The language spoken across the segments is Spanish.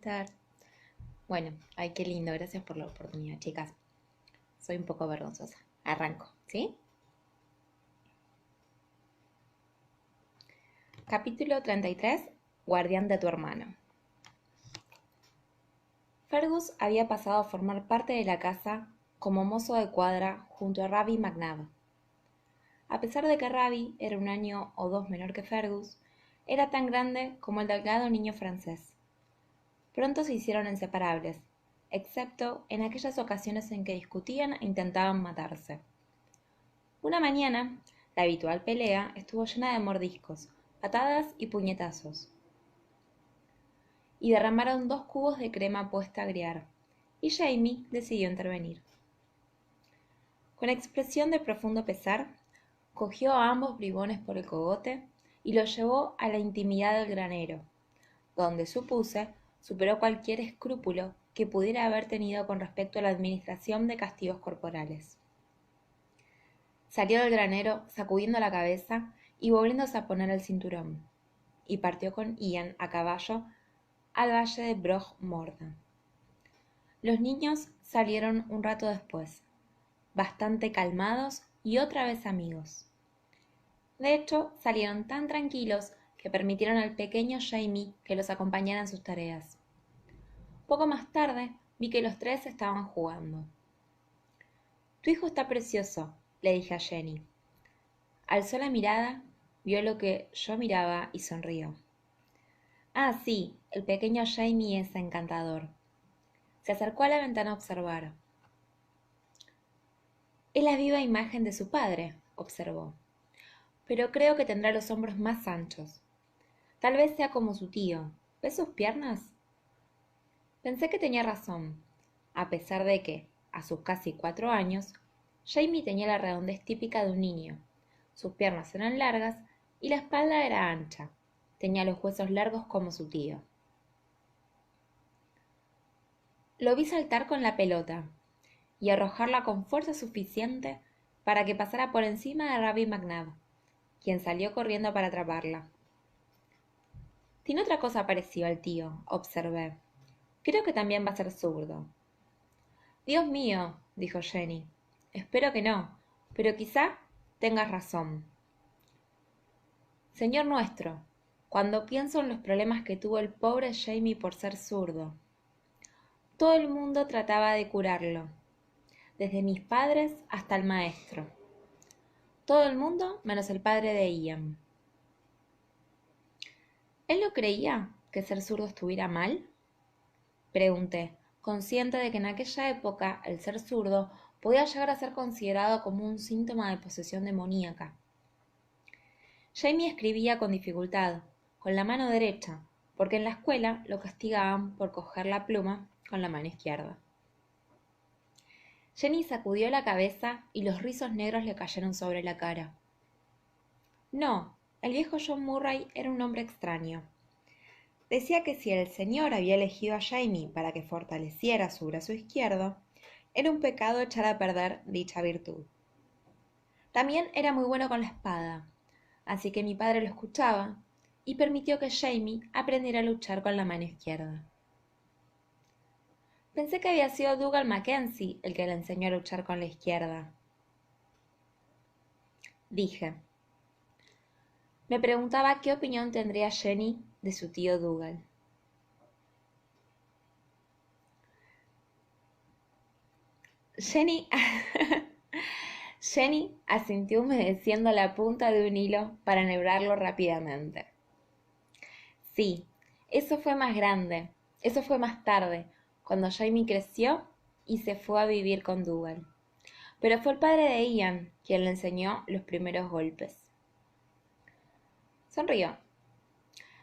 estar. Bueno, ay, qué lindo, gracias por la oportunidad, chicas. Soy un poco vergonzosa. Arranco, ¿sí? Capítulo 33. Guardián de tu hermano. Fergus había pasado a formar parte de la casa como mozo de cuadra junto a Ravi McNabb. A pesar de que Ravi era 1 año o 2 menor que Fergus, era tan grande como el delgado niño francés. Pronto se hicieron inseparables, excepto en aquellas ocasiones en que discutían e intentaban matarse. Una mañana, la habitual pelea estuvo llena de mordiscos, patadas y puñetazos. Y derramaron 2 cubos de crema puesta a agriar, y Jamie decidió intervenir. Con expresión de profundo pesar, cogió a ambos bribones por el cogote y los llevó a la intimidad del granero, donde supuse superó cualquier escrúpulo que pudiera haber tenido con respecto a la administración de castigos corporales. Salió del granero sacudiendo la cabeza y volviéndose a poner el cinturón, y partió con Ian a caballo al valle de Brog Morda. Los niños salieron un rato después, bastante calmados y otra vez amigos. De hecho, salieron tan tranquilos que permitieron al pequeño Jamie que los acompañara en sus tareas. Poco más tarde vi que los 3 estaban jugando. «Tu hijo está precioso», le dije a Jenny. Alzó la mirada, vio lo que yo miraba y sonrió. «Ah, sí, el pequeño Jamie es encantador». Se acercó a la ventana a observar. «Es la viva imagen de su padre», observó. «Pero creo que tendrá los hombros más anchos. Tal vez sea como su tío. ¿Ves sus piernas?» Pensé que tenía razón, a pesar de que, a sus casi 4 años, Jamie tenía la redondez típica de un niño. Sus piernas eran largas y la espalda era ancha. Tenía los huesos largos como su tío. Lo vi saltar con la pelota y arrojarla con fuerza suficiente para que pasara por encima de Ravi McNabb, quien salió corriendo para atraparla. «Tiene otra cosa parecida al tío», observé. «Creo que también va a ser zurdo». «Dios mío», dijo Jenny. «Espero que no, pero quizá tengas razón». «Señor nuestro, cuando pienso en los problemas que tuvo el pobre Jamie por ser zurdo. Todo el mundo trataba de curarlo, desde mis padres hasta el maestro. Todo el mundo menos el padre de Ian». «¿Él no creía que ser zurdo estuviera mal?», pregunté, consciente de que en aquella época el ser zurdo podía llegar a ser considerado como un síntoma de posesión demoníaca. Jamie escribía con dificultad, con la mano derecha, porque en la escuela lo castigaban por coger la pluma con la mano izquierda. Jenny sacudió la cabeza y los rizos negros le cayeron sobre la cara. No, el viejo John Murray era un hombre extraño. Decía que si el señor había elegido a Jamie para que fortaleciera su brazo izquierdo, era un pecado echar a perder dicha virtud. También era muy bueno con la espada, así que mi padre lo escuchaba y permitió que Jamie aprendiera a luchar con la mano izquierda. Pensé que había sido Dougal Mackenzie el que le enseñó a luchar con la izquierda. Dije. Me preguntaba qué opinión tendría Jenny de su tío Dougal. Jenny asintió humedeciendo la punta de un hilo para enhebrarlo rápidamente. Sí, eso fue más grande, eso fue más tarde, cuando Jamie creció y se fue a vivir con Dougal. Pero fue el padre de Ian quien le enseñó los primeros golpes. Sonrió.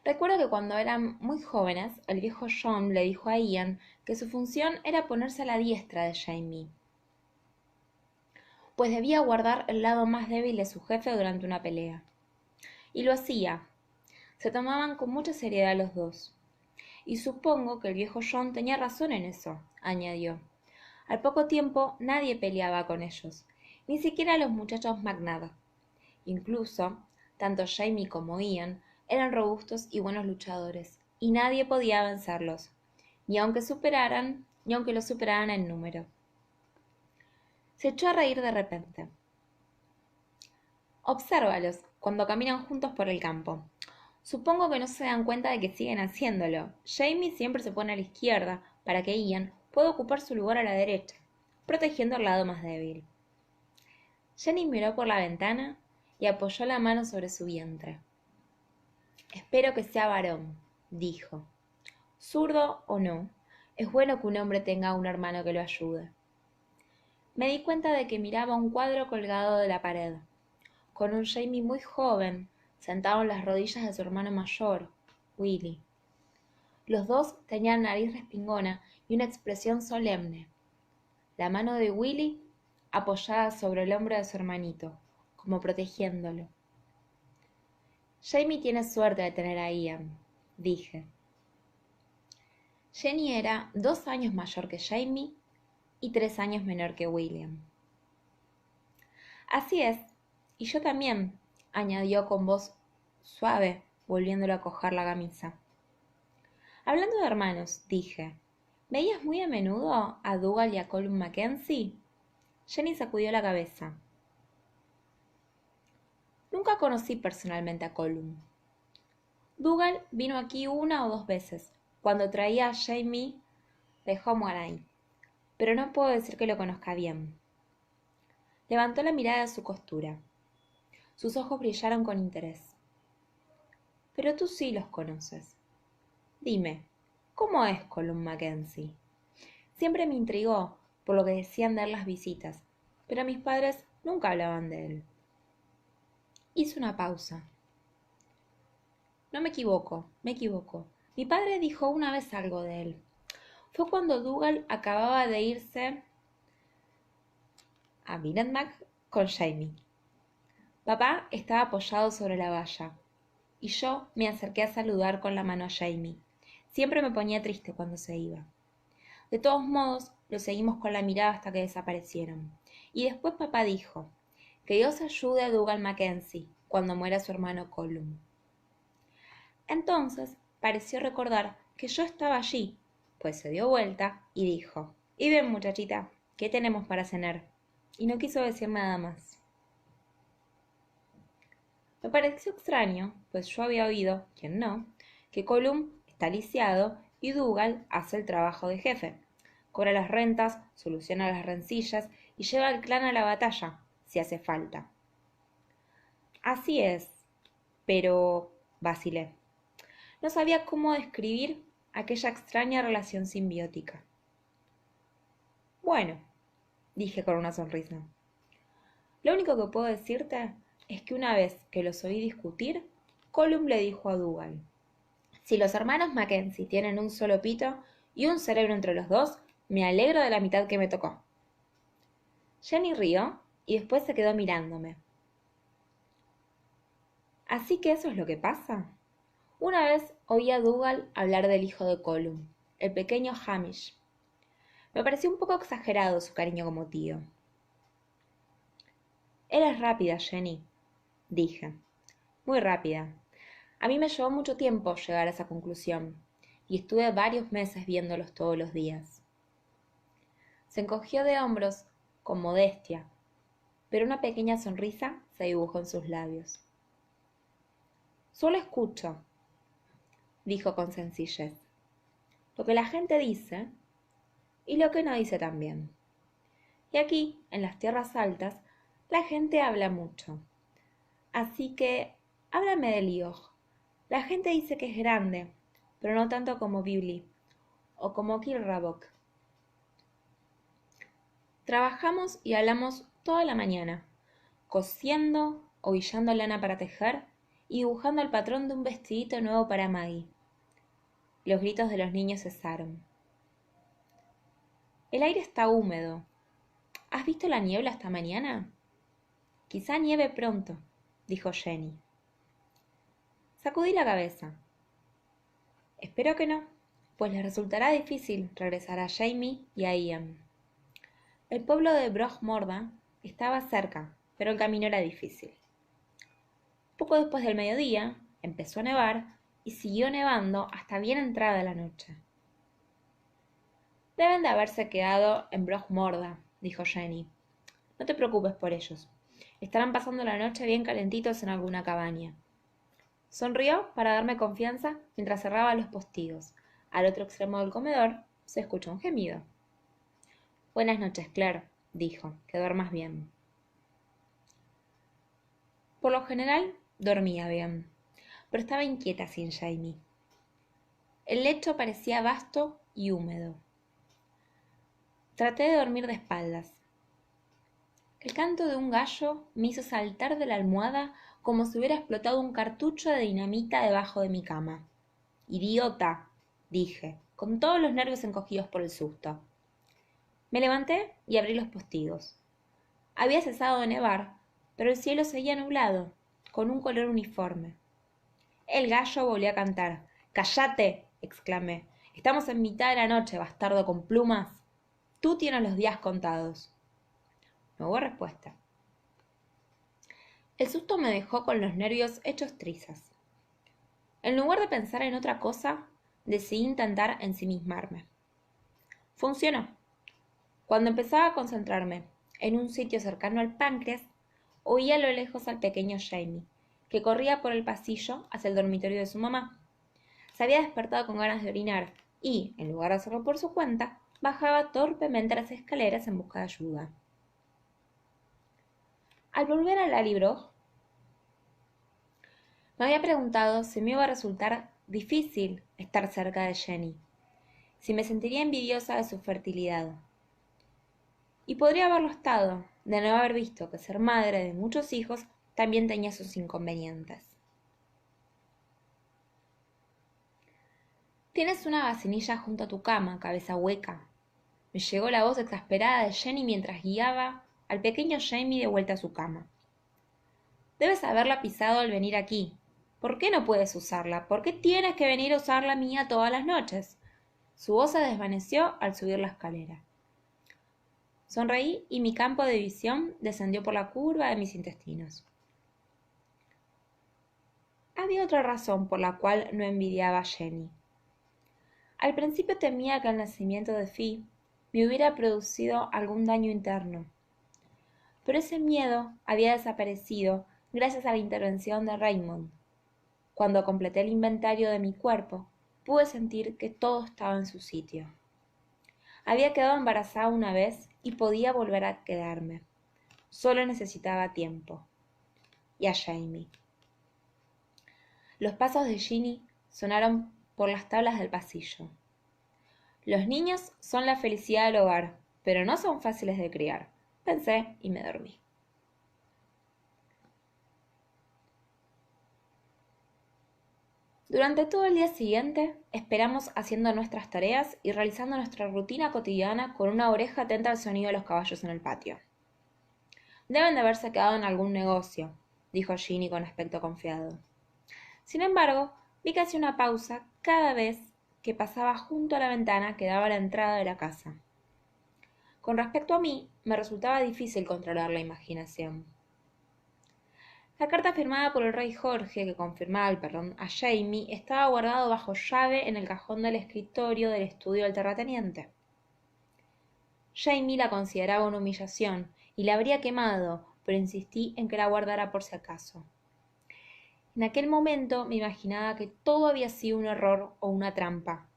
Recuerdo que cuando eran muy jóvenes, el viejo John le dijo a Ian que su función era ponerse a la diestra de Jamie, pues debía guardar el lado más débil de su jefe durante una pelea. Y lo hacía. Se tomaban con mucha seriedad los dos. Y supongo que el viejo John tenía razón en eso, añadió. Al poco tiempo nadie peleaba con ellos, ni siquiera los muchachos McNabb. Incluso, tanto Jamie como Ian eran robustos y buenos luchadores, y nadie podía vencerlos, ni aunque lo superaran en número. Se echó a reír de repente. Obsérvalos cuando caminan juntos por el campo. Supongo que no se dan cuenta de que siguen haciéndolo. Jamie siempre se pone a la izquierda para que Ian pueda ocupar su lugar a la derecha, protegiendo al lado más débil. Jenny miró por la ventana y apoyó la mano sobre su vientre. Espero que sea varón, dijo. Zurdo o no, es bueno que un hombre tenga un hermano que lo ayude. Me di cuenta de que miraba un cuadro colgado de la pared, con un Jamie muy joven, sentado en las rodillas de su hermano mayor, Willy. Los dos tenían nariz respingona y una expresión solemne. La mano de Willy apoyada sobre el hombro de su hermanito, como protegiéndolo. Jamie tiene suerte de tener a Ian, dije. Jenny era 2 años mayor que Jamie y 3 años menor que William. Así es, y yo también, añadió con voz suave, volviéndolo a coger la camisa. Hablando de hermanos, dije, ¿veías muy a menudo a Dougal y a Colum Mackenzie? Jenny sacudió la cabeza. Nunca conocí personalmente a Colum. Dougal vino aquí 1 o 2 veces, cuando traía a Jamie de Homegaray, pero no puedo decir que lo conozca bien. Levantó la mirada de su costura. Sus ojos brillaron con interés. Pero tú sí los conoces. Dime, ¿cómo es Colum Mackenzie? Siempre me intrigó por lo que decían de él las visitas, pero mis padres nunca hablaban de él. Hizo una pausa. No me equivoco. Mi padre dijo una vez algo de él. Fue cuando Dougal acababa de irse a Millenmac con Jamie. Papá estaba apoyado sobre la valla, y yo me acerqué a saludar con la mano a Jamie. Siempre me ponía triste cuando se iba. De todos modos, lo seguimos con la mirada hasta que desaparecieron. Y después papá dijo, que Dios ayude a Dougal Mackenzie cuando muera su hermano Colum. Entonces pareció recordar que yo estaba allí, pues se dio vuelta y dijo, y ven muchachita, ¿qué tenemos para cenar? Y no quiso decir nada más. Me pareció extraño, pues yo había oído, ¿quién no?, que Colum está lisiado y Dougal hace el trabajo de jefe. Cobra las rentas, soluciona las rencillas y lleva al clan a la batalla, si hace falta. Así es, pero vacilé. No sabía cómo describir aquella extraña relación simbiótica. Bueno, dije con una sonrisa. Lo único que puedo decirte es que una vez que los oí discutir, Colum le dijo a Dougal, si los hermanos Mackenzie tienen un solo pito y un cerebro entre los dos, me alegro de la mitad que me tocó. Jenny rió y después se quedó mirándome. ¿Así que eso es lo que pasa? Una vez oí a Dougal hablar del hijo de Colum, el pequeño Hamish. Me pareció un poco exagerado su cariño como tío. Eres rápida, Jenny, dije. Muy rápida. A mí me llevó mucho tiempo llegar a esa conclusión, y estuve varios meses viéndolos todos los días. Se encogió de hombros, con modestia, pero una pequeña sonrisa se dibujó en sus labios. Solo escucho, dijo con sencillez, lo que la gente dice y lo que no dice también. Y aquí, en las tierras altas, la gente habla mucho. Así que, háblame de Liog. La gente dice que es grande, pero no tanto como Bibli o como Kilrabock. Trabajamos y hablamos toda la mañana, cosiendo, ovillando lana para tejer y dibujando el patrón de un vestidito nuevo para Maggie. Los gritos de los niños cesaron. El aire está húmedo. ¿Has visto la niebla esta mañana? Quizá nieve pronto, dijo Jenny. Sacudí la cabeza. Espero que no, pues les resultará difícil regresar a Jamie y a Ian. El pueblo de Brogmorda estaba cerca, pero el camino era difícil. Poco después del mediodía, empezó a nevar y siguió nevando hasta bien entrada la noche. Deben de haberse quedado en Brogmorda, dijo Jenny. No te preocupes por ellos. Estarán pasando la noche bien calentitos en alguna cabaña. Sonrió para darme confianza mientras cerraba los postigos. Al otro extremo del comedor se escuchó un gemido. Buenas noches, Claire, dijo, que duermas bien. Por lo general, dormía bien, pero estaba inquieta sin Jamie. El lecho parecía vasto y húmedo. Traté de dormir de espaldas. El canto de un gallo me hizo saltar de la almohada como si hubiera explotado un cartucho de dinamita debajo de mi cama. ¡Idiota!, dije, con todos los nervios encogidos por el susto. Me levanté y abrí los postigos. Había cesado de nevar, pero el cielo seguía nublado, con un color uniforme. El gallo volvió a cantar. ¡Cállate!, exclamé. Estamos en mitad de la noche, bastardo con plumas. Tú tienes los días contados. No hubo respuesta. El susto me dejó con los nervios hechos trizas. En lugar de pensar en otra cosa, decidí intentar ensimismarme. Funcionó. Cuando empezaba a concentrarme en un sitio cercano al páncreas, oí a lo lejos al pequeño Jamie, que corría por el pasillo hacia el dormitorio de su mamá. Se había despertado con ganas de orinar y, en lugar de hacerlo por su cuenta, bajaba torpemente las escaleras en busca de ayuda. Al volver a Lallybroch, me había preguntado si me iba a resultar difícil estar cerca de Jenny, si me sentiría envidiosa de su fertilidad. Y podría haberlo estado, de no haber visto que ser madre de muchos hijos también tenía sus inconvenientes. Tienes una vacinilla junto a tu cama, cabeza hueca. Me llegó la voz exasperada de Jenny mientras guiaba al pequeño Jamie de vuelta a su cama. Debes haberla pisado al venir aquí. ¿Por qué no puedes usarla? ¿Por qué tienes que venir a usar la mía todas las noches? Su voz se desvaneció al subir la escalera. Sonreí y mi campo de visión descendió por la curva de mis intestinos. Había otra razón por la cual no envidiaba a Jenny. Al principio temía que el nacimiento de Fi me hubiera producido algún daño interno, pero ese miedo había desaparecido gracias a la intervención de Raymond. Cuando completé el inventario de mi cuerpo, pude sentir que todo estaba en su sitio. Había quedado embarazada una vez y podía volver a quedarme. Solo necesitaba tiempo. Y a Jamie. Los pasos de Ginny sonaron por las tablas del pasillo. Los niños son la felicidad del hogar, pero no son fáciles de criar, pensé y me dormí. Durante todo el día siguiente, esperamos haciendo nuestras tareas y realizando nuestra rutina cotidiana con una oreja atenta al sonido de los caballos en el patio. Deben de haberse quedado en algún negocio, dijo Ginny con aspecto confiado. Sin embargo, vi que hacía una pausa cada vez que pasaba junto a la ventana que daba a la entrada de la casa. Con respecto a mí, me resultaba difícil controlar la imaginación. La carta firmada por el rey Jorge, que confirmaba el perdón a Jamie, estaba guardado bajo llave en el cajón del escritorio del estudio del terrateniente. Jamie la consideraba una humillación y la habría quemado, pero insistí en que la guardara por si acaso. En aquel momento me imaginaba que todo había sido un error o una trampa,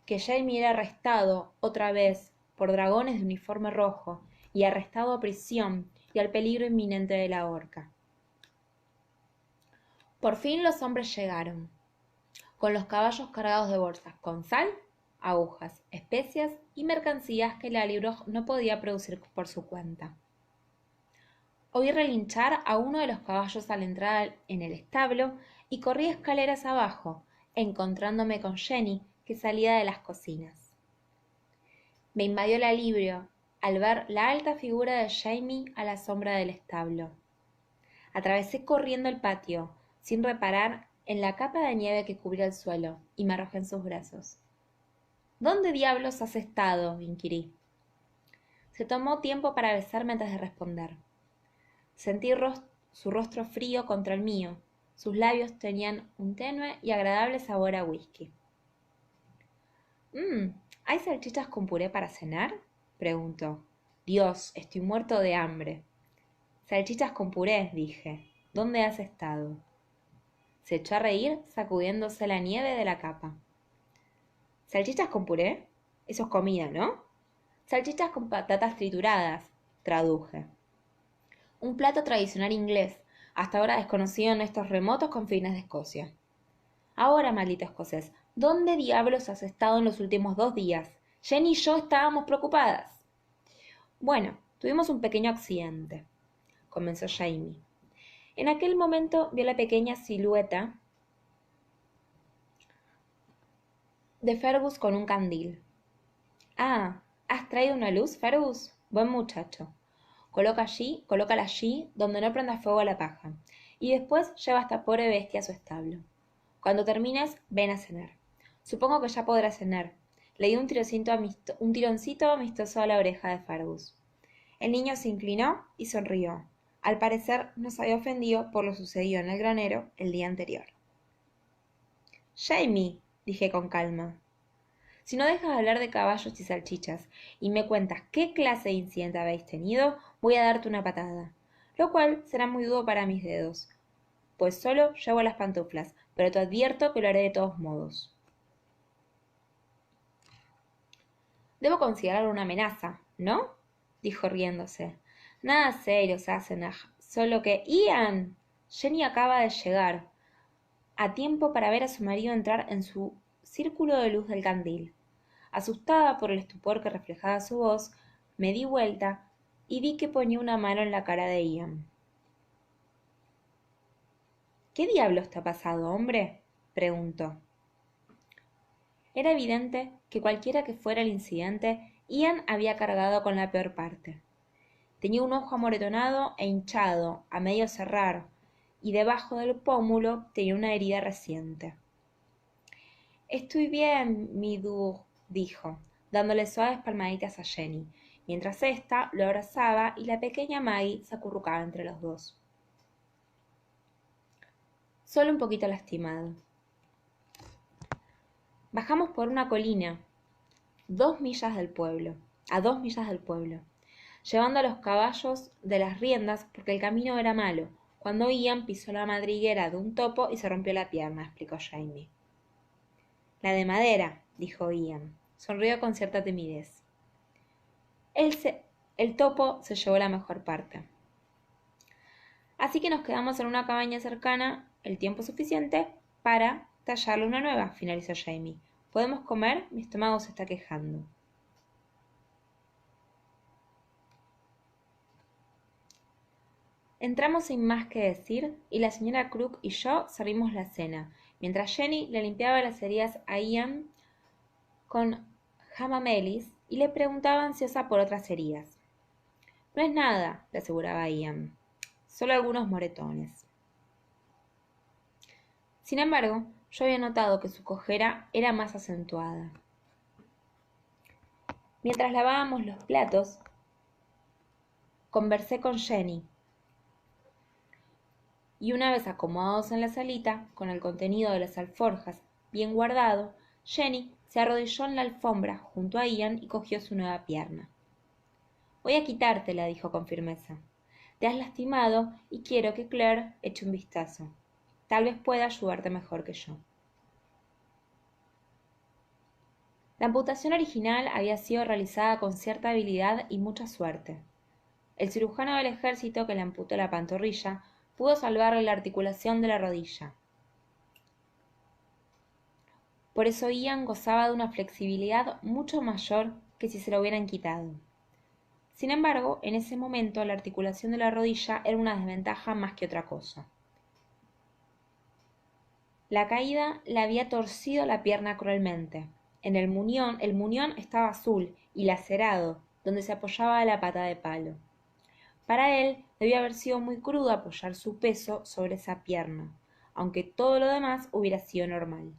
que Jamie era arrestado otra vez por dragones de uniforme rojo y arrestado a prisión y al peligro inminente de la horca. Por fin los hombres llegaron, con los caballos cargados de bolsas con sal, agujas, especias y mercancías que Lallybroch no podía producir por su cuenta. Oí relinchar a uno de los caballos al entrar en el establo y corrí escaleras abajo, encontrándome con Jenny, que salía de las cocinas. Me invadió el alivio al ver la alta figura de Jamie a la sombra del establo. Atravesé corriendo el patio, sin reparar en la capa de nieve que cubría el suelo, y me arrojé en sus brazos. ¿Dónde diablos has estado?, inquirí. Se tomó tiempo para besarme antes de responder. Sentí su rostro frío contra el mío. Sus labios tenían un tenue y agradable sabor a whisky. ¿Hay salchichas con puré para cenar? Preguntó. Dios, estoy muerto de hambre. Salchichas con puré, dije. ¿Dónde has estado? Se echó a reír, sacudiéndose la nieve de la capa. ¿Salchichas con puré? Eso es comida, ¿no? Salchichas con patatas trituradas, traduje. Un plato tradicional inglés, hasta ahora desconocido en estos remotos confines de Escocia. Ahora, maldito escocés, ¿dónde diablos has estado en los últimos 2 días? Jenny y yo estábamos preocupadas. Bueno, tuvimos un pequeño accidente, comenzó Jamie. En aquel momento vio la pequeña silueta de Fergus con un candil. Ah, ¿has traído una luz, Fergus? Buen muchacho. Colócala allí donde no prenda fuego a la paja, y después lleva a esta pobre bestia a su establo. Cuando termines, ven a cenar. Supongo que ya podrás cenar. Le di un tironcito amistoso a la oreja de Fergus. El niño se inclinó y sonrió. Al parecer no se había ofendido por lo sucedido en el granero el día anterior. Jamie, dije con calma, si no dejas de hablar de caballos y salchichas y me cuentas qué clase de incidente habéis tenido, voy a darte una patada, lo cual será muy duro para mis dedos, pues solo llevo las pantuflas, pero te advierto que lo haré de todos modos. Debo considerarlo una amenaza, ¿no? Dijo riéndose. Nada serio, Sassenach, solo que... ¡Ian! Jenny acaba de llegar, a tiempo para ver a su marido entrar en su círculo de luz del candil. Asustada por el estupor que reflejaba su voz, me di vuelta y vi que ponía una mano en la cara de Ian. ¿Qué diablos te ha pasado, hombre? Preguntó. Era evidente que cualquiera que fuera el incidente, Ian había cargado con la peor parte. Tenía un ojo amoretonado e hinchado, a medio cerrar, y debajo del pómulo tenía una herida reciente. Estoy bien, mi Doug, dijo, dándole suaves palmaditas a Jenny, mientras ésta lo abrazaba y la pequeña Maggie se acurrucaba entre los dos. Solo un poquito lastimado. Bajamos por una colina, a 2 millas del pueblo, llevando a los caballos de las riendas porque el camino era malo, cuando Ian pisó la madriguera de un topo y se rompió la pierna, explicó Jamie. La de madera, dijo Ian. Sonrió con cierta timidez. El topo se llevó la mejor parte. Así que nos quedamos en una cabaña cercana el tiempo suficiente para tallarle una nueva, finalizó Jamie. ¿Podemos comer? Mi estómago se está quejando. Entramos sin más que decir y la señora Crook y yo servimos la cena, mientras Jenny le limpiaba las heridas a Ian con hamamelis y le preguntaba ansiosa por otras heridas. No es nada, le aseguraba Ian, solo algunos moretones. Sin embargo, yo había notado que su cojera era más acentuada. Mientras lavábamos los platos, conversé con Jenny, y una vez acomodados en la salita, con el contenido de las alforjas bien guardado, Jenny se arrodilló en la alfombra junto a Ian y cogió su nueva pierna. Voy a quitártela, dijo con firmeza. Te has lastimado y quiero que Claire eche un vistazo. Tal vez pueda ayudarte mejor que yo. La amputación original había sido realizada con cierta habilidad y mucha suerte. El cirujano del ejército que le amputó la pantorrilla pudo salvarle la articulación de la rodilla. Por eso Ian gozaba de una flexibilidad mucho mayor que si se lo hubieran quitado. Sin embargo, en ese momento la articulación de la rodilla era una desventaja más que otra cosa. La caída le había torcido la pierna cruelmente. El muñón estaba azul y lacerado, donde se apoyaba la pata de palo. Para él debió haber sido muy crudo apoyar su peso sobre esa pierna, aunque todo lo demás hubiera sido normal.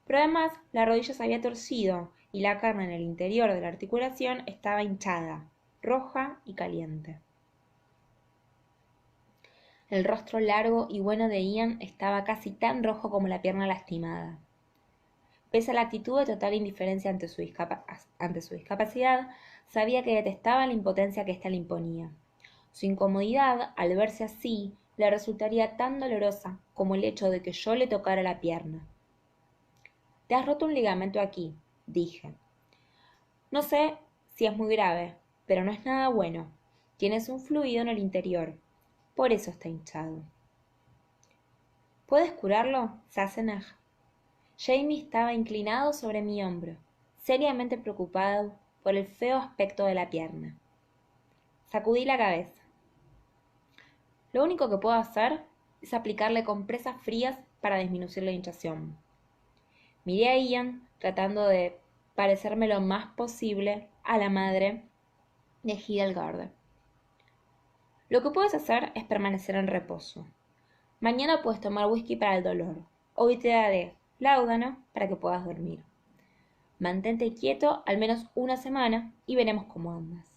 Pero además la rodilla se había torcido y la carne en el interior de la articulación estaba hinchada, roja y caliente. El rostro largo y bueno de Ian estaba casi tan rojo como la pierna lastimada. Pese a la actitud de total indiferencia ante su discapacidad, sabía que detestaba la impotencia que ésta le imponía. Su incomodidad, al verse así, le resultaría tan dolorosa como el hecho de que yo le tocara la pierna. «Te has roto un ligamento aquí», dije. «No sé si es muy grave, pero no es nada bueno. Tienes un fluido en el interior. Por eso está hinchado». «¿Puedes curarlo, Sassenach?». Jamie estaba inclinado sobre mi hombro, seriamente preocupado por el feo aspecto de la pierna. Sacudí la cabeza. «Lo único que puedo hacer es aplicarle compresas frías para disminuir la hinchazón». Miré a Ian tratando de parecerme lo más posible a la madre de Hildegarde. «Lo que puedes hacer es permanecer en reposo. Mañana puedes tomar whisky para el dolor. Hoy te daré láudano para que puedas dormir. Mantente quieto al menos una semana y veremos cómo andas».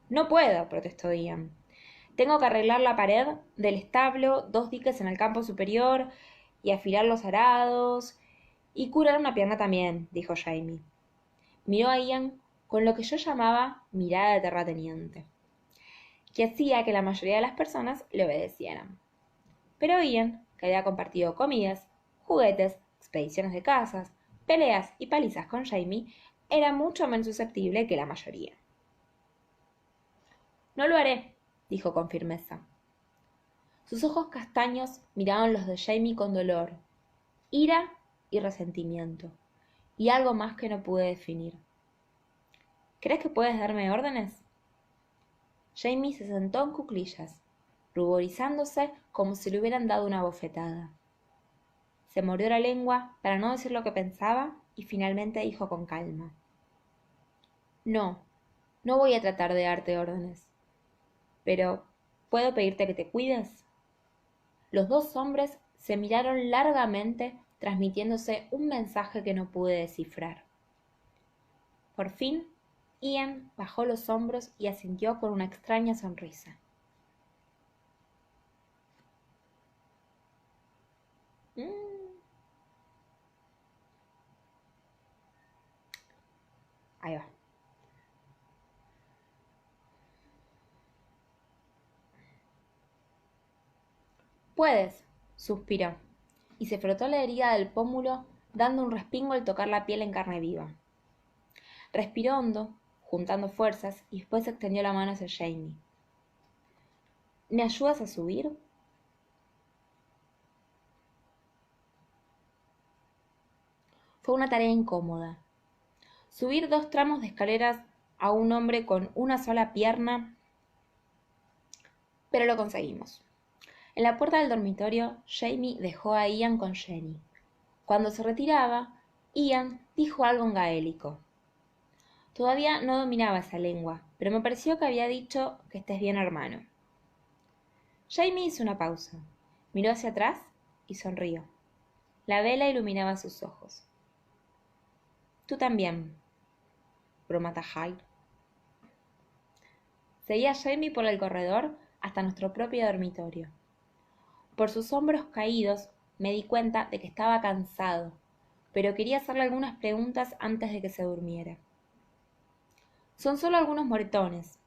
«No puedo», protestó Ian. «Tengo que arreglar la pared del establo, 2 diques en el campo superior y afilar los arados y curar una pierna también», dijo Jamie. Miró a Ian con lo que yo llamaba mirada de terrateniente, que hacía que la mayoría de las personas le obedecieran. Pero Ian, que había compartido comidas, juguetes, expediciones de cazas, peleas y palizas con Jamie, era mucho menos susceptible que la mayoría. «No lo haré», dijo con firmeza. Sus ojos castaños miraban los de Jamie con dolor, ira y resentimiento, y algo más que no pude definir. «¿Crees que puedes darme órdenes?». Jamie se sentó en cuclillas, ruborizándose como si le hubieran dado una bofetada. Se mordió la lengua para no decir lo que pensaba y finalmente dijo con calma: «No, no voy a tratar de darte órdenes. Pero, ¿puedo pedirte que te cuides?». Los 2 hombres se miraron largamente, transmitiéndose un mensaje que no pude descifrar. Por fin, Ian bajó los hombros y asintió con una extraña sonrisa. Ahí va. «Puedes», suspiró, y se frotó la herida del pómulo, dando un respingo al tocar la piel en carne viva. Respiró hondo, juntando fuerzas, y después extendió la mano hacia Jamie. «¿Me ayudas a subir?». Fue una tarea incómoda. Subir 2 tramos de escaleras a un hombre con una sola pierna, pero lo conseguimos. En la puerta del dormitorio, Jamie dejó a Ian con Jenny. Cuando se retiraba, Ian dijo algo en gaélico. Todavía no dominaba esa lengua, pero me pareció que había dicho que estés bien, hermano. Jamie hizo una pausa, miró hacia atrás y sonrió. La vela iluminaba sus ojos. «Tú también, Bromatahai». Seguía Jamie por el corredor hasta nuestro propio dormitorio. Por sus hombros caídos me di cuenta de que estaba cansado, pero quería hacerle algunas preguntas antes de que se durmiera. «Son solo algunos moretones»,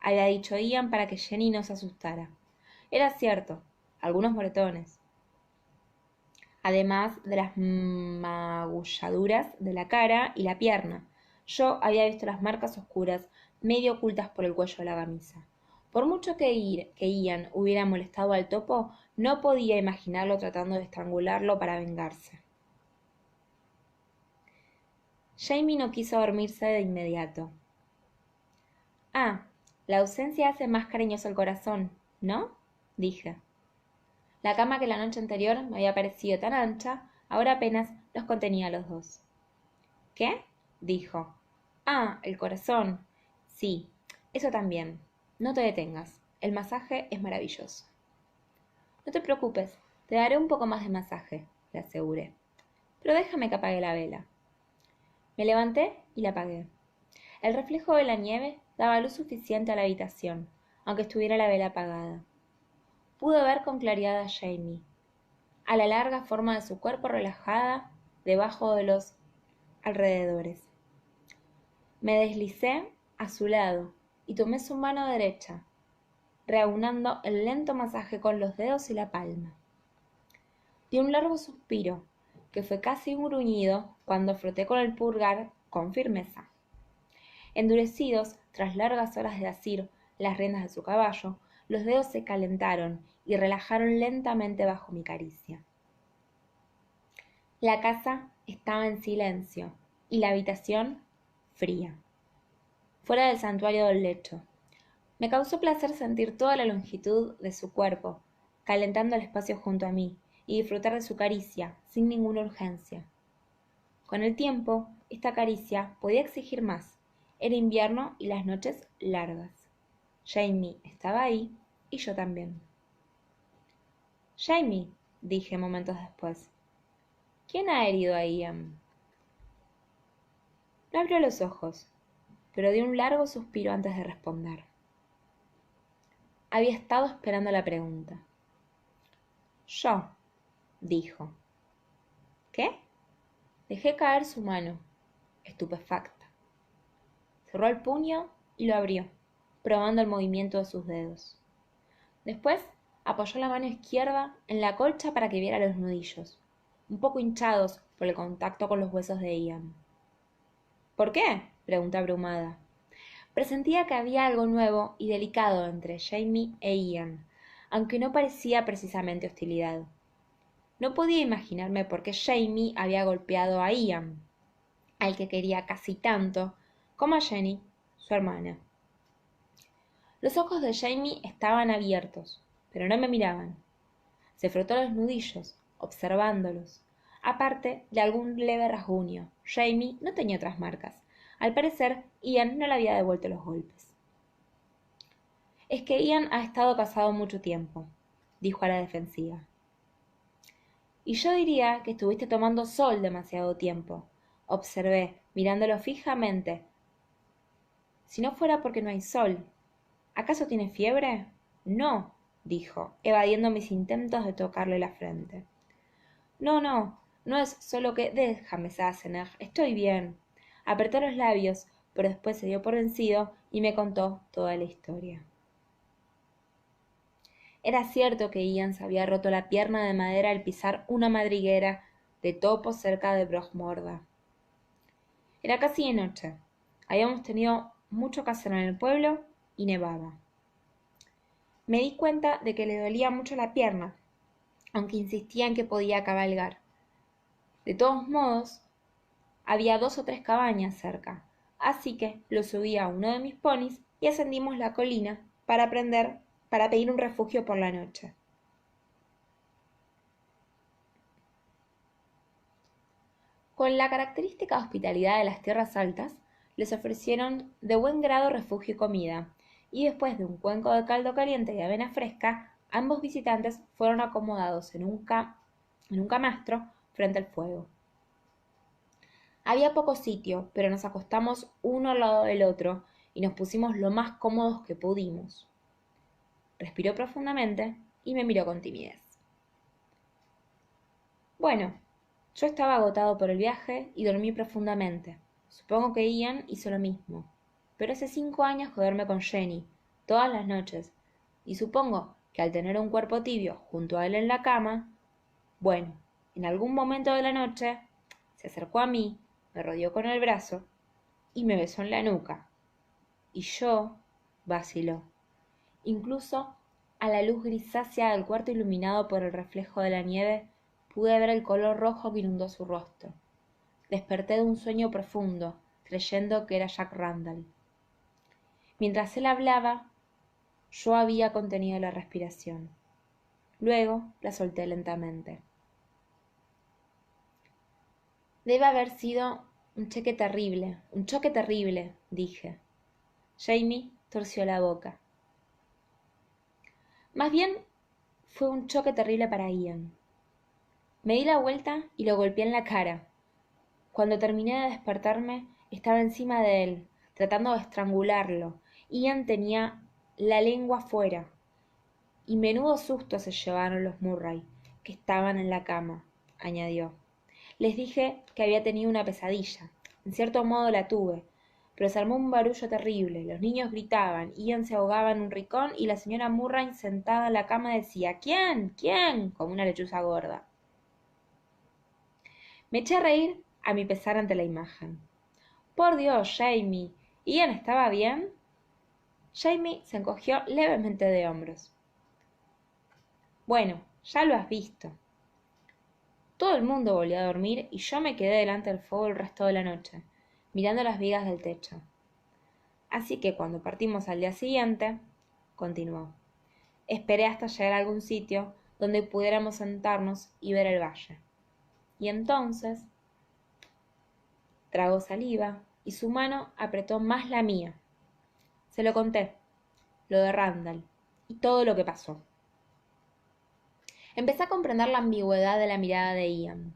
había dicho Ian para que Jenny no se asustara. Era cierto, algunos moretones, además de las magulladuras de la cara y la pierna. Yo había visto las marcas oscuras medio ocultas por el cuello de la camisa. Por mucho que Ian hubiera molestado al topo, no podía imaginarlo tratando de estrangularlo para vengarse. Jamie no quiso dormirse de inmediato. «Ah, la ausencia hace más cariñoso el corazón, ¿no?», dije. La cama que la noche anterior me había parecido tan ancha, ahora apenas los contenía a los 2. «¿Qué?», dijo. «Ah, el corazón. Sí, eso también. No te detengas. El masaje es maravilloso». «No te preocupes, te daré un poco más de masaje», le aseguré. «Pero déjame que apague la vela». Me levanté y la apagué. El reflejo de la nieve daba luz suficiente a la habitación, aunque estuviera la vela apagada. Pude ver con claridad a Jamie, a la larga forma de su cuerpo relajada, debajo de los alrededores. Me deslicé a su lado y tomé su mano derecha, reaunando el lento masaje con los dedos y la palma. Di un largo suspiro, que fue casi un gruñido cuando froté con el pulgar con firmeza. Endurecidos tras largas horas de asir las riendas de su caballo, los dedos se calentaron y relajaron lentamente bajo mi caricia. La casa estaba en silencio y la habitación fría. Fuera del santuario del lecho, me causó placer sentir toda la longitud de su cuerpo, calentando el espacio junto a mí, y disfrutar de su caricia sin ninguna urgencia. Con el tiempo, esta caricia podía exigir más. Era invierno y las noches largas. Jamie estaba ahí y yo también. Jamie, dije momentos después, ¿quién ha herido a Ian? No abrió los ojos, pero dio un largo suspiro antes de responder. Había estado esperando la pregunta. Yo, dijo. ¿Qué? Dejé caer su mano, estupefacta. Cerró el puño y lo abrió, probando el movimiento de sus dedos. Después apoyó la mano izquierda en la colcha para que viera los nudillos, un poco hinchados por el contacto con los huesos de Ian. ¿Por qué? Pregunté abrumada. Presentía que había algo nuevo y delicado entre Jamie e Ian, aunque no parecía precisamente hostilidad. No podía imaginarme por qué Jamie había golpeado a Ian, al que quería casi tanto, como a Jenny, su hermana. Los ojos de Jamie estaban abiertos, pero no me miraban. Se frotó los nudillos, observándolos. Aparte de algún leve rasguño, Jamie no tenía otras marcas. Al parecer, Ian no le había devuelto los golpes. Es que Ian ha estado casado mucho tiempo, dijo a la defensiva. Y yo diría que estuviste tomando sol demasiado tiempo, observé, mirándolo fijamente. Si no fuera porque no hay sol. ¿Acaso tiene fiebre? No, dijo, evadiendo mis intentos de tocarle la frente. No, no es solo que... Déjame, Sassenach, estoy bien. Apretó los labios, pero después se dio por vencido y me contó toda la historia. Era cierto que Ian se había roto la pierna de madera al pisar una madriguera de topo cerca de Brogmorda. Era casi de noche. Habíamos tenido mucho que hacer en el pueblo y nevaba. Me di cuenta de que le dolía mucho la pierna, aunque insistía en que podía cabalgar. De todos modos, había 2 o 3 cabañas cerca, así que lo subí a uno de mis ponis y ascendimos la colina para pedir un refugio por la noche. Con la característica hospitalidad de las tierras altas, les ofrecieron de buen grado refugio y comida, y después de un cuenco de caldo caliente y avena fresca, ambos visitantes fueron acomodados en un camastro frente al fuego. Había poco sitio, pero nos acostamos uno al lado del otro y nos pusimos lo más cómodos que pudimos. Respiró profundamente y me miró con timidez. Bueno, yo estaba agotado por el viaje y dormí profundamente. Supongo que Ian hizo lo mismo. Pero hace 5 años que duerme con Jenny, todas las noches, y supongo que al tener un cuerpo tibio junto a él en la cama, bueno, en algún momento de la noche, se acercó a mí, me rodeó con el brazo y me besó en la nuca. Y yo, vaciló. Incluso a la luz grisácea del cuarto iluminado por el reflejo de la nieve, pude ver el color rojo que inundó su rostro. Desperté de un sueño profundo, creyendo que era Jack Randall. Mientras él hablaba, yo había contenido la respiración. Luego la solté lentamente. Debe haber sido un choque terrible, dije. Jamie torció la boca. Más bien fue un choque terrible para Ian. Me di la vuelta y lo golpeé en la cara. Cuando terminé de despertarme, estaba encima de él, tratando de estrangularlo. Ian tenía la lengua fuera. Y menudo susto se llevaron los Murray, que estaban en la cama, añadió. Les dije que había tenido una pesadilla. En cierto modo la tuve, pero se armó un barullo terrible. Los niños gritaban, Ian se ahogaba en un rincón y la señora Murray sentada en la cama decía ¿Quién? ¿Quién? Como una lechuza gorda. Me eché a reír a mi pesar ante la imagen. Por Dios, Jamie, ¿Ian estaba bien? Jamie se encogió levemente de hombros. Bueno, ya lo has visto. Todo el mundo volvió a dormir y yo me quedé delante del fuego el resto de la noche, mirando las vigas del techo. Así que cuando partimos al día siguiente, continuó, esperé hasta llegar a algún sitio donde pudiéramos sentarnos y ver el valle. Y entonces tragó saliva y su mano apretó más la mía. Se lo conté, lo de Randall y todo lo que pasó. Empecé a comprender la ambigüedad de la mirada de Ian,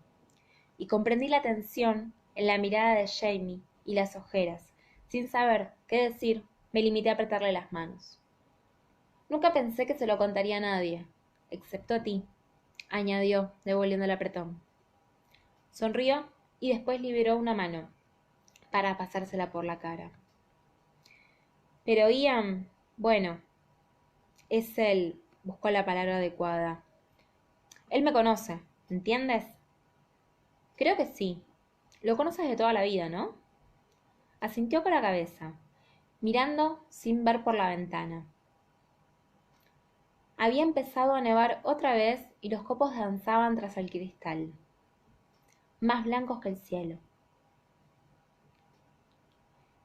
y comprendí la tensión en la mirada de Jamie y las ojeras. Sin saber qué decir, me limité a apretarle las manos. Nunca pensé que se lo contaría a nadie, excepto a ti, añadió, devolviendo el apretón. Sonrió y después liberó una mano para pasársela por la cara. Pero Ian, bueno, es él, buscó la palabra adecuada. Él me conoce, ¿entiendes? Creo que sí. Lo conoces de toda la vida, ¿no? Asintió con la cabeza, mirando sin ver por la ventana. Había empezado a nevar otra vez y los copos danzaban tras el cristal, más blancos que el cielo.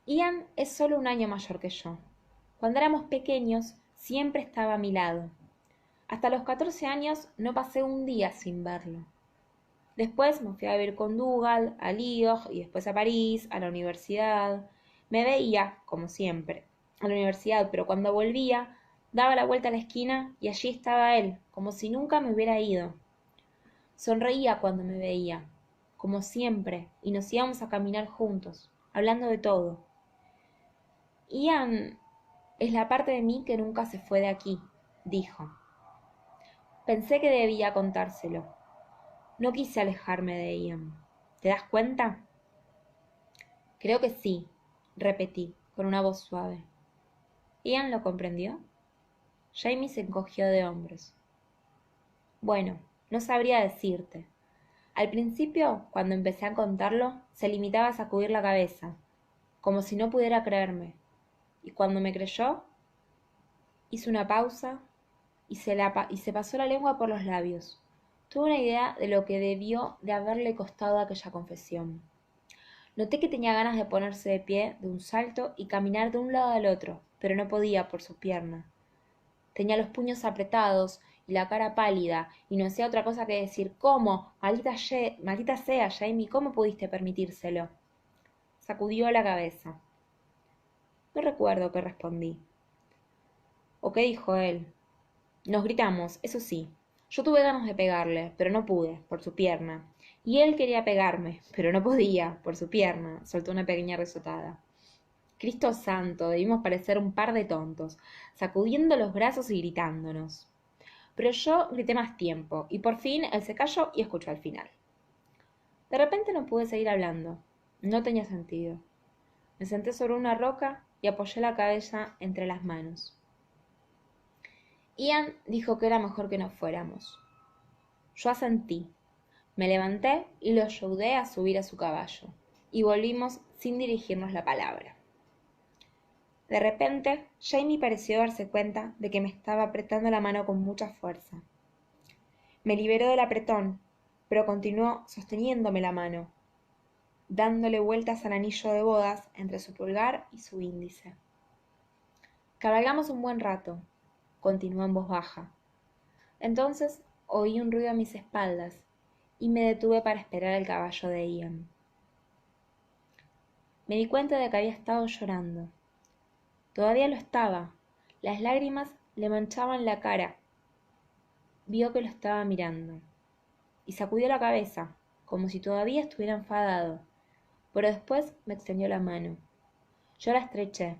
Ian es solo un año mayor que yo. Cuando éramos pequeños, siempre estaba a mi lado. Hasta los 14 años no pasé un día sin verlo. Después me fui a vivir con Dougal, a Lyon y después a París, a la universidad. Me veía, como siempre, a la universidad, pero cuando volvía, daba la vuelta a la esquina y allí estaba él, como si nunca me hubiera ido. Sonreía cuando me veía, como siempre, y nos íbamos a caminar juntos, hablando de todo. Ian es la parte de mí que nunca se fue de aquí, dijo. Pensé que debía contárselo. No quise alejarme de Ian. ¿Te das cuenta? Creo que sí, repetí, con una voz suave. ¿Ian lo comprendió? Jamie se encogió de hombros. Bueno, no sabría decirte. Al principio, cuando empecé a contarlo, se limitaba a sacudir la cabeza, como si no pudiera creerme. Y cuando me creyó, hizo una pausa y se pasó la lengua por los labios. Tuve una idea de lo que debió de haberle costado aquella confesión. Noté que tenía ganas de ponerse de pie de un salto y caminar de un lado al otro, pero no podía por su pierna. Tenía los puños apretados y la cara pálida, y no hacía otra cosa que decir ¿cómo? Maldita sea, Jamie, ¿cómo pudiste permitírselo? Sacudió la cabeza. No recuerdo qué respondí. ¿O qué dijo él? Nos gritamos, eso sí. Yo tuve ganas de pegarle, pero no pude, por su pierna. Y él quería pegarme, pero no podía, por su pierna. Soltó una pequeña risotada. Cristo santo, debimos parecer un par de tontos, sacudiendo los brazos y gritándonos. Pero yo grité más tiempo, y por fin él se calló y escuchó al final. De repente no pude seguir hablando. No tenía sentido. Me senté sobre una roca y apoyé la cabeza entre las manos. Ian dijo que era mejor que nos fuéramos. Yo asentí. Me levanté y lo ayudé a subir a su caballo, y volvimos sin dirigirnos la palabra. De repente, Jamie pareció darse cuenta de que me estaba apretando la mano con mucha fuerza. Me liberó del apretón, pero continuó sosteniéndome la mano, dándole vueltas al anillo de bodas entre su pulgar y su índice. Cabalgamos un buen rato, continuó en voz baja. Entonces oí un ruido a mis espaldas y me detuve para esperar el caballo de Ian. Me di cuenta de que había estado llorando. Todavía lo estaba. Las lágrimas le manchaban la cara. Vio que lo estaba mirando y sacudió la cabeza, como si todavía estuviera enfadado, pero después me extendió la mano. Yo la estreché.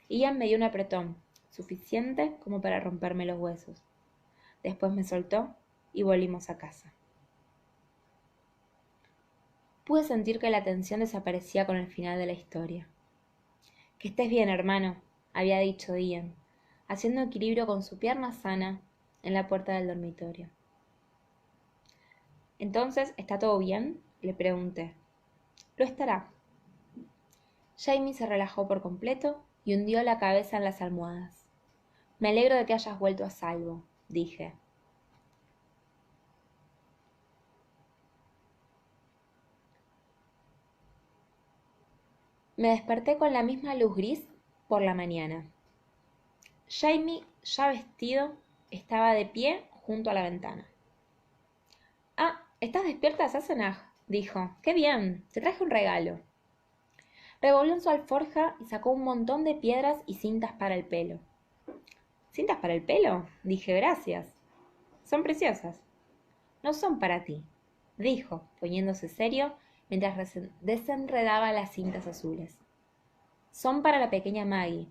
Ian me dio un apretón, suficiente como para romperme los huesos. Después me soltó y volvimos a casa. Pude sentir que la tensión desaparecía con el final de la historia. Que estés bien, hermano, había dicho Ian, haciendo equilibrio con su pierna sana en la puerta del dormitorio. ¿Entonces está todo bien?, le pregunté. Lo estará. Jamie se relajó por completo y hundió la cabeza en las almohadas. Me alegro de que hayas vuelto a salvo, dije. Me desperté con la misma luz gris por la mañana. Jamie, ya vestido, estaba de pie junto a la ventana. «Ah, ¿estás despierta, Sassenach?», dijo. «¡Qué bien! Te traje un regalo». Revolvió en su alforja y sacó un montón de piedras y cintas para el pelo. «¿Cintas para el pelo?», dije. «Gracias. Son preciosas». «No son para ti», dijo, poniéndose serio mientras desenredaba las cintas azules. «Son para la pequeña Maggie».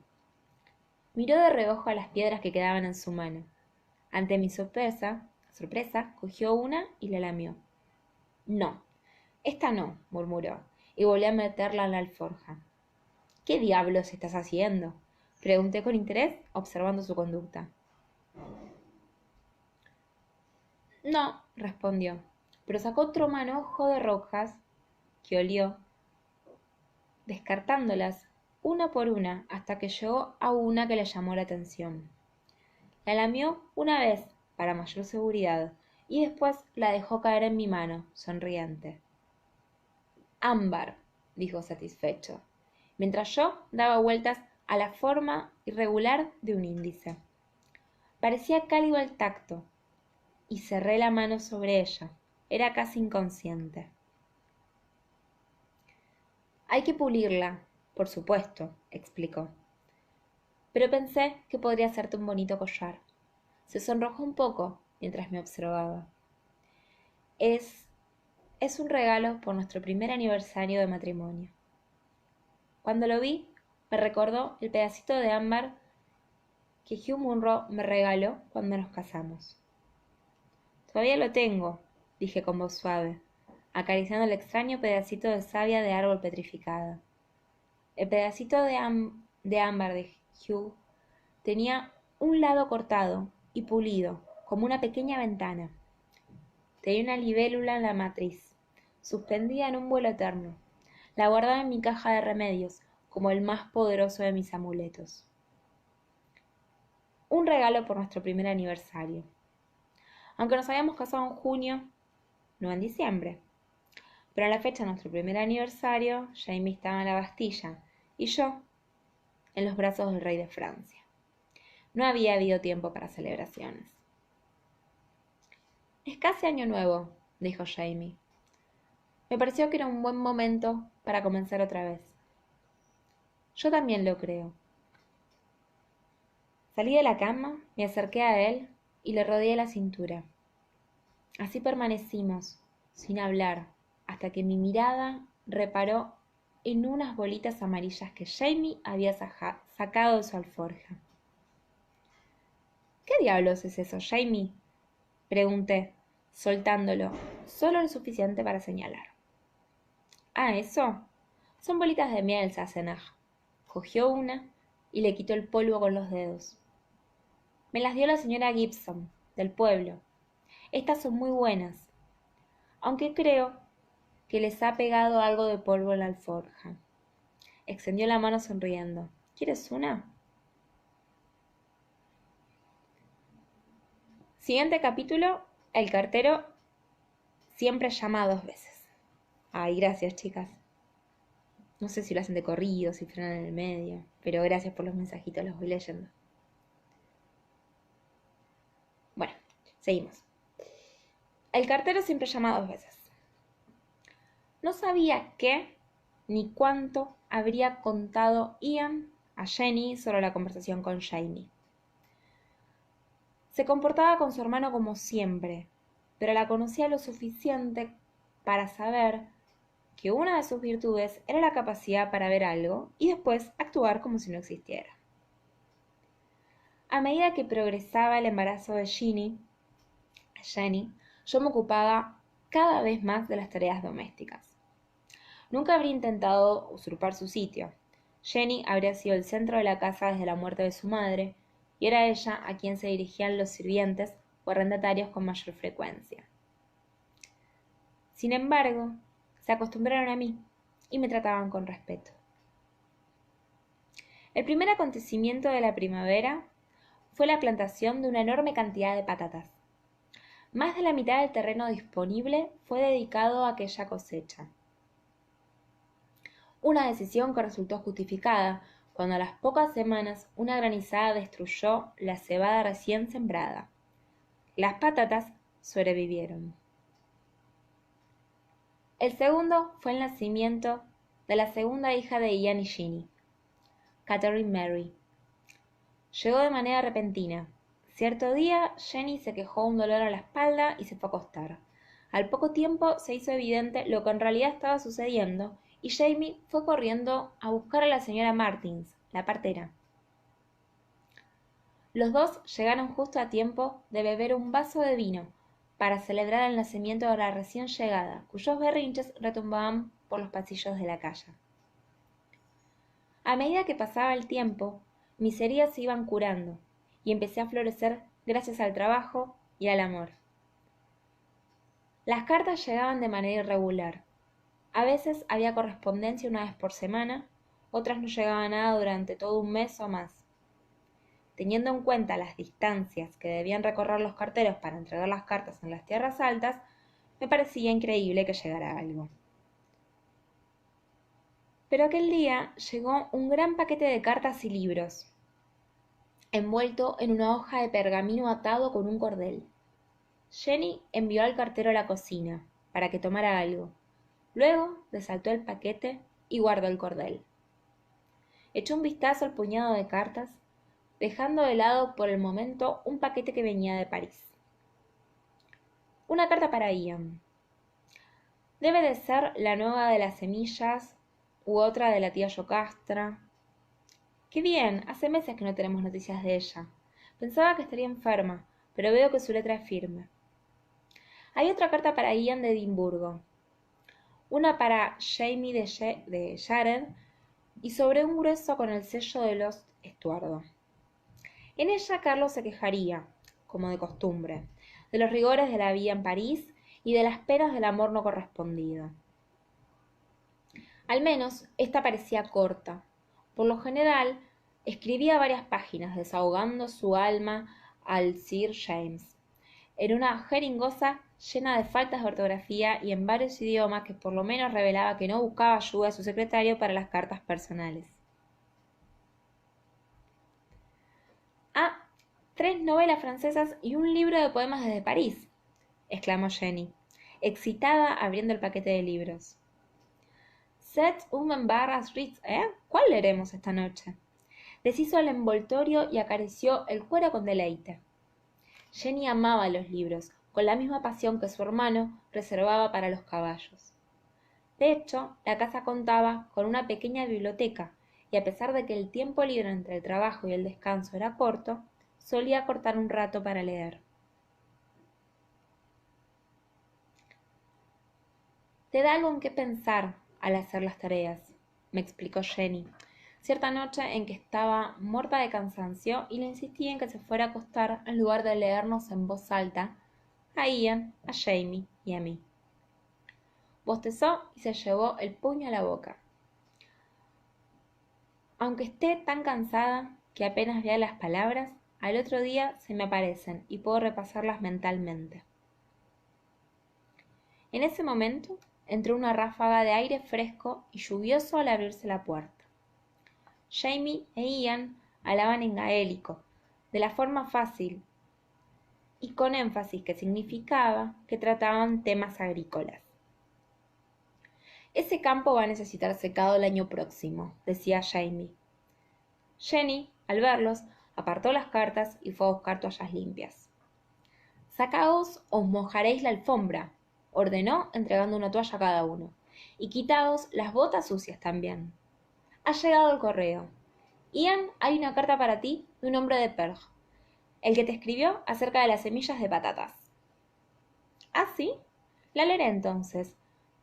Miró de reojo a las piedras que quedaban en su mano. Ante mi sorpresa, cogió una y la lamió. «No, esta no», murmuró, y volvió a meterla en la alforja. «¿Qué diablos estás haciendo?», pregunté con interés, observando su conducta. «No», respondió, pero sacó otro manojo de rocas que olió, descartándolas una por una hasta que llegó a una que le llamó la atención. La lamió una vez para mayor seguridad y después la dejó caer en mi mano, sonriente. «Ámbar», dijo satisfecho, mientras yo daba vueltas a la forma irregular de un índice. Parecía cálido al tacto, y cerré la mano sobre ella. Era casi inconsciente. «Hay que pulirla, por supuesto», explicó. «Pero pensé que podría hacerte un bonito collar». Se sonrojó un poco mientras me observaba. Es un regalo por nuestro primer aniversario de matrimonio». Cuando lo vi, me recordó el pedacito de ámbar que Hugh Munro me regaló cuando nos casamos. «Todavía lo tengo», dije con voz suave, acariciando el extraño pedacito de savia de árbol petrificada. El pedacito de ámbar de Hugh tenía un lado cortado y pulido, como una pequeña ventana. Tenía una libélula en la matriz, suspendida en un vuelo eterno. La guardaba en mi caja de remedios, como el más poderoso de mis amuletos. Un regalo por nuestro primer aniversario. Aunque nos habíamos casado en junio, no en diciembre. Pero a la fecha de nuestro primer aniversario, Jamie estaba en la Bastilla y yo en los brazos del rey de Francia. No había habido tiempo para celebraciones. «Es casi año nuevo», dijo Jamie. Me pareció que era un buen momento para comenzar otra vez. «Yo también lo creo». Salí de la cama, me acerqué a él y le rodeé la cintura. Así permanecimos, sin hablar, hasta que mi mirada reparó en unas bolitas amarillas que Jamie había sacado de su alforja. «¿Qué diablos es eso, Jamie?», pregunté, soltándolo, solo lo suficiente para señalar. «Ah, ¿eso? Son bolitas de miel, Sassenach». Cogió una y le quitó el polvo con los dedos. «Me las dio la señora Gibson, del pueblo. Estas son muy buenas, aunque creo que les ha pegado algo de polvo en la alforja». Extendió la mano sonriendo. «¿Quieres una?». Siguiente capítulo: el cartero siempre llama 2 veces. Ay, gracias, chicas. No sé si lo hacen de corrido, si frenan en el medio, pero gracias por los mensajitos, los voy leyendo. Bueno, seguimos. El cartero siempre llama 2 veces. No sabía qué ni cuánto habría contado Ian a Jenny sobre la conversación con Jamie. Se comportaba con su hermano como siempre, pero la conocía lo suficiente para saber que una de sus virtudes era la capacidad para ver algo y después actuar como si no existiera. A medida que progresaba el embarazo de Jenny, yo me ocupaba cada vez más de las tareas domésticas. Nunca habría intentado usurpar su sitio. Jenny habría sido el centro de la casa desde la muerte de su madre, y era ella a quien se dirigían los sirvientes o arrendatarios con mayor frecuencia. Sin embargo, se acostumbraron a mí y me trataban con respeto. El primer acontecimiento de la primavera fue la plantación de una enorme cantidad de patatas. Más de la mitad del terreno disponible fue dedicado a aquella cosecha. Una decisión que resultó justificada cuando a las pocas semanas una granizada destruyó la cebada recién sembrada. Las patatas sobrevivieron. El segundo fue el nacimiento de la segunda hija de Ian y Ginny, Catherine Mary. Llegó de manera repentina. Cierto día, Jenny se quejó de un dolor a la espalda y se fue a acostar. Al poco tiempo se hizo evidente lo que en realidad estaba sucediendo y Jamie fue corriendo a buscar a la señora Martins, la partera. Los dos llegaron justo a tiempo de beber un vaso de vino para celebrar el nacimiento de la recién llegada, cuyos berrinches retumbaban por los pasillos de la calle. A medida que pasaba el tiempo, mis heridas se iban curando y empecé a florecer gracias al trabajo y al amor. Las cartas llegaban de manera irregular. A veces había correspondencia una vez por semana, otras no llegaba nada durante todo un mes o más. Teniendo en cuenta las distancias que debían recorrer los carteros para entregar las cartas en las tierras altas, me parecía increíble que llegara algo. Pero aquel día llegó un gran paquete de cartas y libros, envuelto en una hoja de pergamino atado con un cordel. Jenny envió al cartero a la cocina para que tomara algo. Luego desaltó el paquete y guardó el cordel. Echó un vistazo al puñado de cartas, dejando de lado por el momento un paquete que venía de París. Una carta para Ian. Debe de ser la nueva de las semillas u otra de la tía Yocastra. ¡Qué bien! Hace meses que no tenemos noticias de ella. Pensaba que estaría enferma, pero veo que su letra es firme. Hay otra carta para Ian de Edimburgo, una para Jamie de Jared y sobre un grueso con el sello de los Estuardo. En ella Carlos se quejaría, como de costumbre, de los rigores de la vida en París y de las penas del amor no correspondido. Al menos esta parecía corta. Por lo general, escribía varias páginas desahogando su alma al Sir James. Era una jeringosa llena de faltas de ortografía y en varios idiomas que por lo menos revelaba que no buscaba ayuda a su secretario para las cartas personales. «Ah, 3 novelas francesas y un libro de poemas desde París», exclamó Jenny, excitada abriendo el paquete de libros. «Set un embarras Ritz, ¿eh? ¿Cuál leeremos esta noche?». Deshizo el envoltorio y acarició el cuero con deleite. Jenny amaba los libros, con la misma pasión que su hermano reservaba para los caballos. De hecho, la casa contaba con una pequeña biblioteca, y a pesar de que el tiempo libre entre el trabajo y el descanso era corto, solía cortar un rato para leer. «Te da algo en qué pensar al hacer las tareas», me explicó Jenny, cierta noche en que estaba muerta de cansancio y le insistí en que se fuera a acostar en lugar de leernos en voz alta a Ian, a Jamie y a mí. Bostezó y se llevó el puño a la boca. «Aunque esté tan cansada que apenas vea las palabras, al otro día se me aparecen y puedo repasarlas mentalmente». En ese momento entró una ráfaga de aire fresco y lluvioso al abrirse la puerta. Jamie e Ian hablaban en gaélico, de la forma fácil y con énfasis que significaba que trataban temas agrícolas. «Ese campo va a necesitar secado el año próximo», decía Jamie. Jenny, al verlos, apartó las cartas y fue a buscar toallas limpias. «Sacaos o os mojaréis la alfombra», ordenó entregando una toalla a cada uno, «y quitaos las botas sucias también. Ha llegado el correo. Ian, hay una carta para ti de un hombre de Perth, el que te escribió acerca de las semillas de patatas». «¿Ah, sí? La leeré entonces.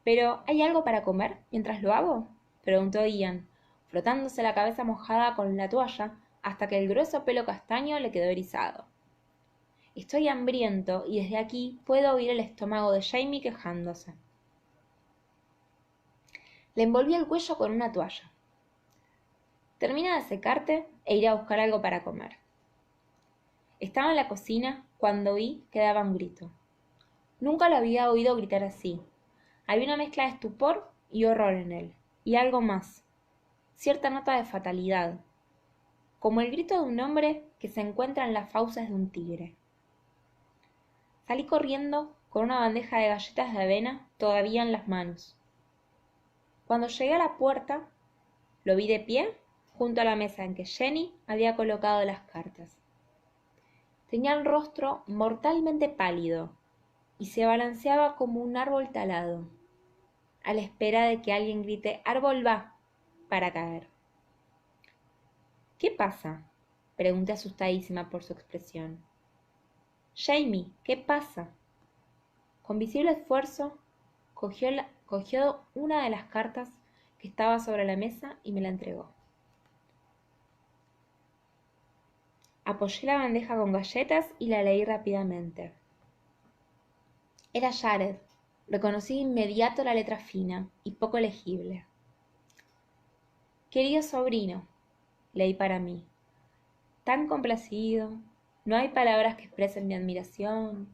¿Pero hay algo para comer mientras lo hago?, preguntó Ian, frotándose la cabeza mojada con la toalla hasta que el grueso pelo castaño le quedó erizado. Estoy hambriento y desde aquí puedo oír el estómago de Jamie quejándose. Le envolví el cuello con una toalla. Termina de secarte e iré a buscar algo para comer. Estaba en la cocina cuando oí que daba un grito. Nunca lo había oído gritar así. Había una mezcla de estupor y horror en él, y algo más, cierta nota de fatalidad, como el grito de un hombre que se encuentra en las fauces de un tigre. Salí corriendo con una bandeja de galletas de avena todavía en las manos. Cuando llegué a la puerta, lo vi de pie junto a la mesa en que Jenny había colocado las cartas. Tenía el rostro mortalmente pálido y se balanceaba como un árbol talado, a la espera de que alguien grite «¡Árbol va!» para caer. «¿Qué pasa?», pregunté asustadísima por su expresión. «Jamie, ¿qué pasa?». Con visible esfuerzo, cogió una de las cartas que estaba sobre la mesa y me la entregó. Apoyé la bandeja con galletas y la leí rápidamente. Era Jared. Reconocí de inmediato la letra fina y poco legible. «Querido sobrino», leí para mí, «tan complacido, no hay palabras que expresen mi admiración.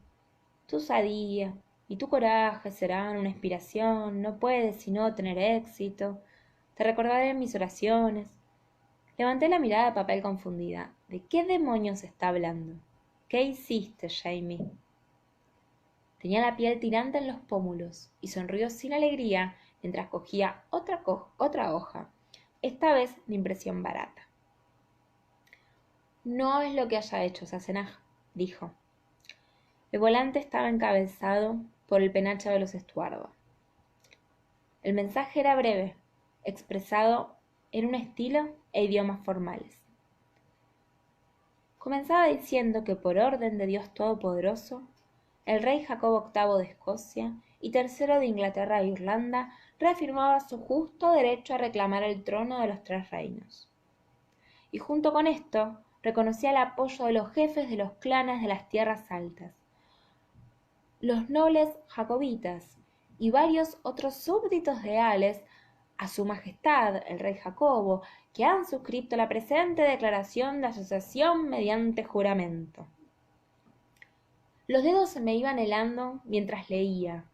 Tu osadía y tu coraje serán una inspiración, no puedes sino tener éxito. Te recordaré en mis oraciones». Levanté la mirada de papel confundida. ¿De qué demonios está hablando? ¿Qué hiciste, Jamie? Tenía la piel tirante en los pómulos y sonrió sin alegría mientras cogía otra hoja, esta vez de impresión barata. «No es lo que haya hecho Sassenach», dijo. El volante estaba encabezado por el penacho de los Estuardo. El mensaje era breve, expresado en un estilo e idiomas formales. Comenzaba diciendo que por orden de Dios Todopoderoso, el rey Jacobo VIII de Escocia y tercero de Inglaterra e Irlanda reafirmaba su justo derecho a reclamar el trono de los tres reinos. Y junto con esto, reconocía el apoyo de los jefes de los clanes de las tierras altas, los nobles jacobitas y varios otros súbditos leales a su majestad el rey Jacobo, que han suscrito la presente declaración de asociación mediante juramento. Los dedos se me iban helando mientras leía,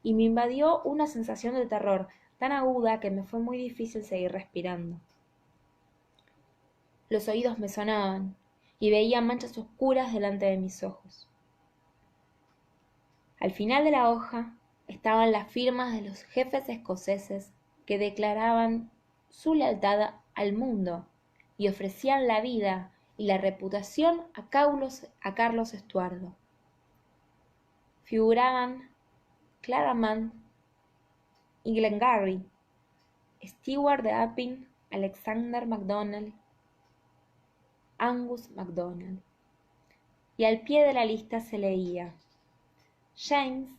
y me invadió una sensación de terror tan aguda que me fue muy difícil seguir respirando. Los oídos me sonaban, y veía manchas oscuras delante de mis ojos. Al final de la hoja estaban las firmas de los jefes escoceses que declaraban su lealtad al mundo y ofrecían la vida y la reputación a Carlos Estuardo. Figuraban Claraman y Glengarry, Stewart de Appin, Alexander MacDonald, Angus MacDonald, y al pie de la lista se leía James,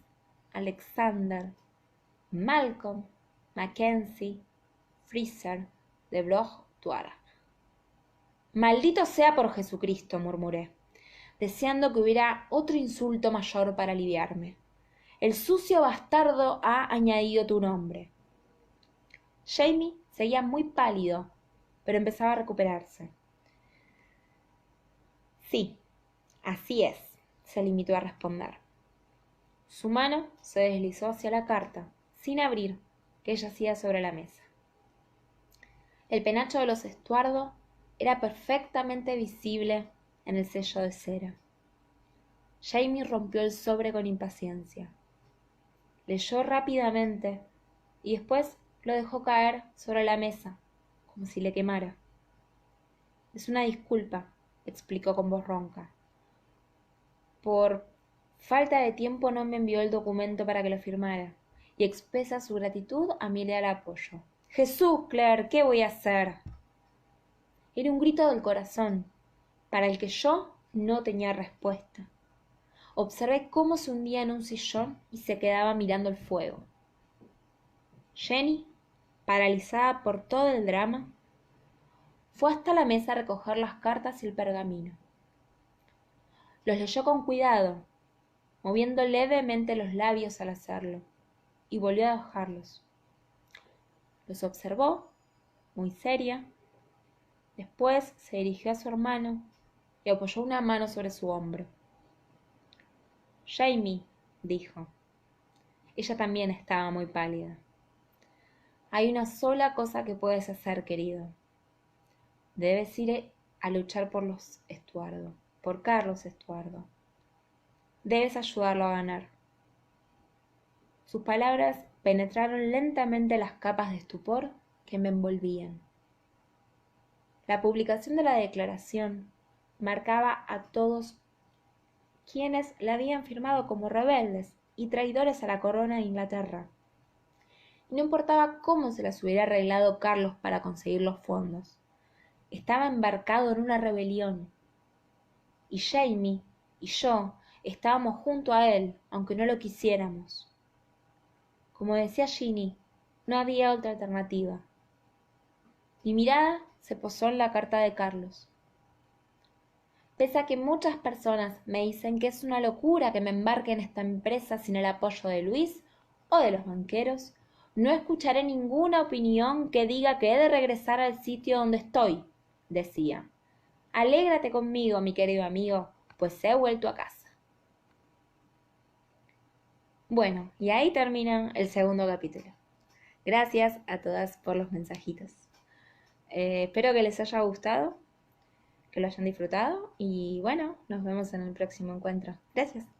Alexander, Malcolm, Mackenzie, Fraser, de Bloch-Tuara. «Maldito sea por Jesucristo», murmuré, deseando que hubiera otro insulto mayor para aliviarme. «El sucio bastardo ha añadido tu nombre». Jamie seguía muy pálido, pero empezaba a recuperarse. «Sí, así es», se limitó a responder. Su mano se deslizó hacia la carta, sin abrir, que yacía sobre la mesa. El penacho de los Estuardo era perfectamente visible en el sello de cera. Jamie rompió el sobre con impaciencia. Leyó rápidamente y después lo dejó caer sobre la mesa, como si le quemara. «Es una disculpa», explicó con voz ronca. «Por falta de tiempo no me envió el documento para que lo firmara, y expresa su gratitud a mi leal apoyo». «Jesús, Claire, ¿qué voy a hacer?». Era un grito del corazón, para el que yo no tenía respuesta. Observé cómo se hundía en un sillón y se quedaba mirando el fuego. Jenny, paralizada por todo el drama, fue hasta la mesa a recoger las cartas y el pergamino. Los leyó con cuidado, moviendo levemente los labios al hacerlo, y volvió a dejarlos. Los observó, muy seria. Después se dirigió a su hermano y apoyó una mano sobre su hombro. Jamie, dijo. Ella también estaba muy pálida. Hay una sola cosa que puedes hacer, querido. Debes ir a luchar por los Estuardo, por Carlos Estuardo. Debes ayudarlo a ganar. Sus palabras penetraron lentamente las capas de estupor que me envolvían. La publicación de la declaración marcaba a todos quienes la habían firmado como rebeldes y traidores a la corona de Inglaterra. Y no importaba cómo se las hubiera arreglado Carlos para conseguir los fondos. Estaba embarcado en una rebelión. Y Jamie y yo estábamos junto a él, aunque no lo quisiéramos. Como decía Ginny, no había otra alternativa. Mi mirada se posó en la carta de Carlos. Pese a que muchas personas me dicen que es una locura que me embarque en esta empresa sin el apoyo de Luis o de los banqueros, no escucharé ninguna opinión que diga que he de regresar al sitio donde estoy, decía. Alégrate conmigo, mi querido amigo, pues he vuelto a casa. Bueno, y ahí termina el segundo capítulo. Gracias a todas por los mensajitos. Espero que les haya gustado, que lo hayan disfrutado y bueno, nos vemos en el próximo encuentro. Gracias.